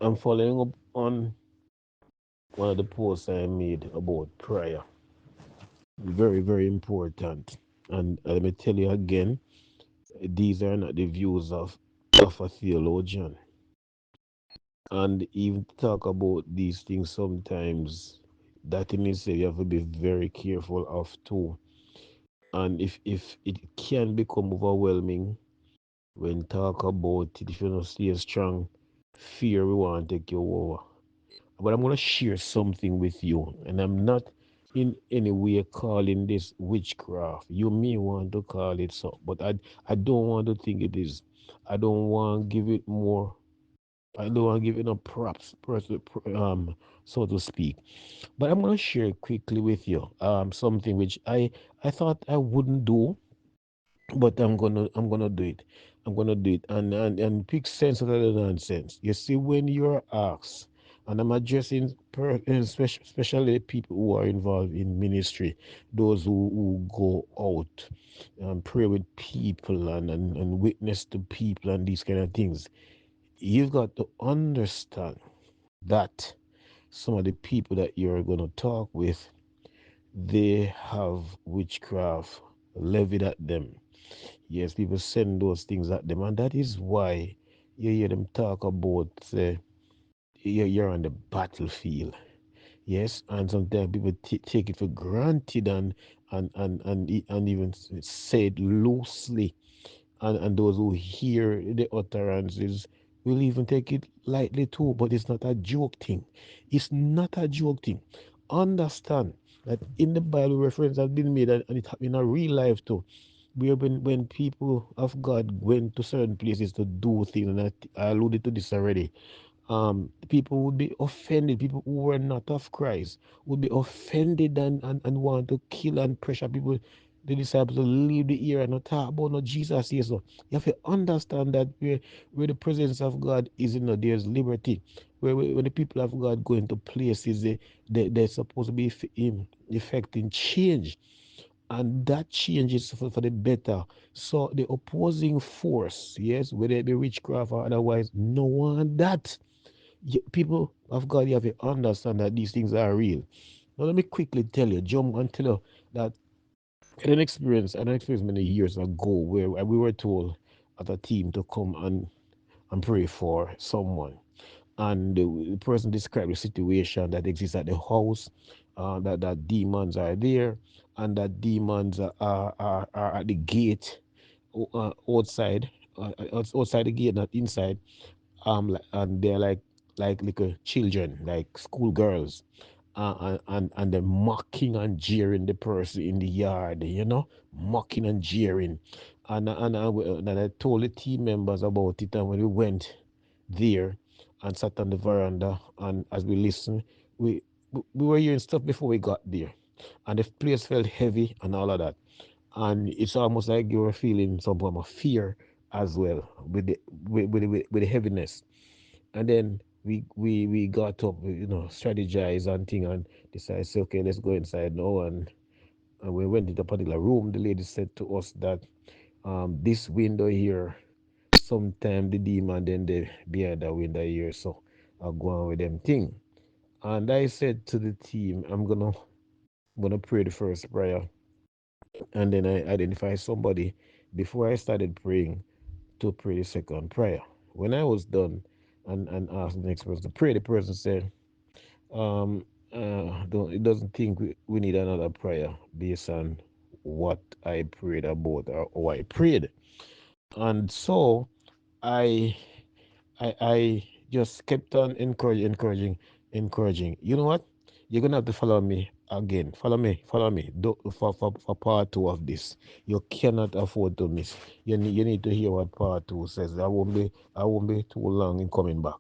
I'm following up on one of the posts I made about prayer. Very, very important. And let me tell you again, these are not the views of a theologian. And even talk about these things sometimes, that in itself you have to be very careful of too. And if it can become overwhelming when talk about it, if you don't stay strong, fear will want to take you over. But I'm going to share something with you, and I'm not in any way calling this witchcraft. You may want to call it so, but I don't want to think it is. I don't want to give it more. I don't want to give it no props, so to speak. But I'm going to share quickly with you something which I thought I wouldn't do, but I'm gonna do it. I'm gonna do it and pick sense out of the nonsense. You see, when you're asked, and I'm addressing especially people who are involved in ministry, those who go out and pray with people and witness to people and these kind of things. You've got to understand that some of the people that you're gonna talk with, they have witchcraft levied at them. Yes, people send those things at them, and that is why you hear them talk about you're on the battlefield. Yes, and sometimes people take it for granted and even say it loosely, and those who hear the utterances will even take it lightly too. But it's not a joke thing. It's not a joke thing. Understand that in the Bible, reference has been made, and it happened in a real life too, where when people of God went to certain places to do things, and I alluded to this already, people would be offended. People who were not of Christ would be offended and want to kill and pressure people, the disciples, to leave the area and not talk about no Jesus here. So you have to understand that where the presence of God is, there's liberty. When the people of God go into places, they're supposed to be effecting change, and that changes for the better. So the opposing force, yes, whether it be witchcraft or otherwise, no one that. People of God, you have to understand that these things are real. Now let me quickly tell you, jump and tell you that I had an experience many years ago where we were told as a team to come and pray for someone, and the person described the situation that exists at the house, that demons are there, and that demons are at the gate, outside, outside the gate, not inside. And they're like little children, like schoolgirls, and they're mocking and jeering the person in the yard, mocking and jeering. And I told the team members about it, and when we went there and sat on the veranda, and as we listened, we were hearing stuff before we got there, and the place felt heavy and all of that, and it's almost like you were feeling some form of fear as well with the heaviness. And then we got up, strategize and thing, and decided, say, okay, let's go inside now. And we went into a particular room. The lady said to us that this window here, sometime the demon then they behind that window here, so I'll go on with them thing. And I said to the team, I'm gonna pray the first prayer, and then I identify somebody before I started praying to pray the second prayer. When I was done and asked the next person to pray, the person said, Um, don't, it doesn't think we need another prayer based on what I prayed about, or I prayed. And so I I just kept on encouraging. You know what? You're gonna have to follow me again. Follow me. For part two of this. You cannot afford to miss. You need to hear what part two says. I won't be too long in coming back.